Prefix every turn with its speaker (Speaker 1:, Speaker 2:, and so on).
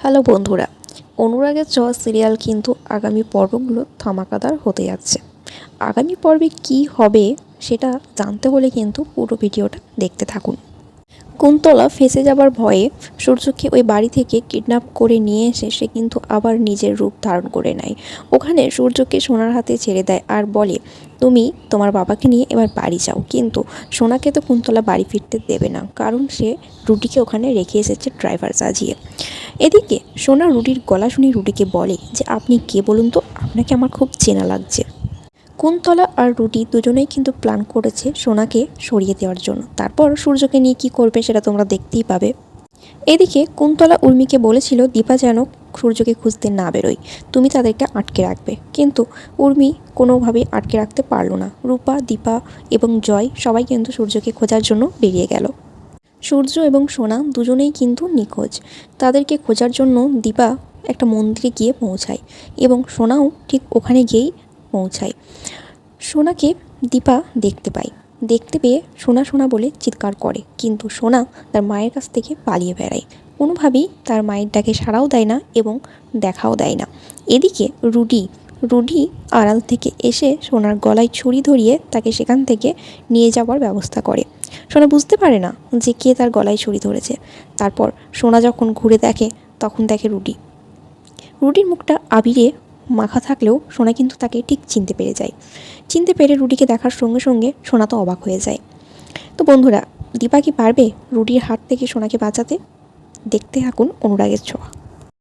Speaker 1: Hello বন্ধুরা, অনুরাগের ছোঁয়া সিরিয়াল কিন্তু আগামী পর্বগুলো ধামাকাদার হতে যাচ্ছে। আগামী পর্বে কি হবে সেটা জানতে হলে কিন্তু পুরো ভিডিওটা দেখতে থাকুন। কুন্তলা ফেঁসে যাবার ভয়ে সূর্যকে ওই বাড়ি থেকে কিডন্যাপ করে নিয়ে এসে সে কিন্তু আবার নিজের রূপ ধারণ করে নেয়। ওখানে সূর্যকে সোনার হাতে ছেড়ে দেয় আর বলে, তুমি তোমার বাবাকে নিয়ে এবার বাড়ি যাও। কিন্তু সোনাকে তো কুন্তলা বাড়ি ফিরতে দেবে না, কারণ সে রুটিকে ওখানে রেখে এসেছে ড্রাইভার সাজিয়ে। এদিকে সোনা রুটির গলা শুনে রুটিকে বলে যে, আপনি কে বলুন তো, আপনাকে আমার খুব চেনা লাগছে। কুন্তলা আর রুটি দুজনেই কিন্তু প্ল্যান করেছে সোনাকে সরিয়ে দেওয়ার জন্য। তারপর সূর্যকে নিয়ে কি করবে সেটা তোমরা দেখতেই পাবে। এদিকে কুন্তলা উর্মিকে বলেছিল দীপা যেন সূর্যকে খুঁজতে না বেরোয়, তুমি তাদেরকে আটকে রাখবে। কিন্তু উর্মি কোনোভাবেই আটকে রাখতে পারল না। রূপা, দীপা এবং জয় সবাই কিন্তু সূর্যকে খোঁজার জন্য বেরিয়ে গেল। সূর্য এবং সোনা দুজনেই কিন্তু নিখোঁজ। তাদেরকে খোঁজার জন্য দীপা একটা মন্দিরে গিয়ে পৌঁছায় এবং সোনাও ঠিক ওখানে গিয়েই পৌঁছায়। সোনাকে দীপা দেখতে পায়। দেখতে পেয়ে সোনা সোনা বলে চিৎকার করে, কিন্তু সোনা তার মায়ের কাছ থেকে পালিয়ে বেড়ায়। কোনোভাবেই তার মায়ের ডাকে সাড়াও দেয় না এবং দেখাও দেয় না। এদিকে রুডি আড়াল থেকে এসে সোনার গলায় ছুরি ধরিয়ে তাকে সেখান থেকে নিয়ে যাওয়ার ব্যবস্থা করে। সোনা বুঝতে পারে না যে কে তার গলায় ছুরি ধরেছে। তারপর সোনা যখন ঘুরে দেখে, তখন দেখে রুটির মুখটা আবিরে মাখা থাকলেও সোনা কিন্তু তাকে ঠিক চিনতে পেরে যায়। চিনতে পেরে রুটিকে দেখার সঙ্গে সঙ্গে সোনা তো অবাক হয়ে যায়। তো বন্ধুরা, দীপা কি পারবে রুটির হাত থেকে সোনাকে বাঁচাতে? দেখতে থাকুন অনুরাগের ছোঁয়া।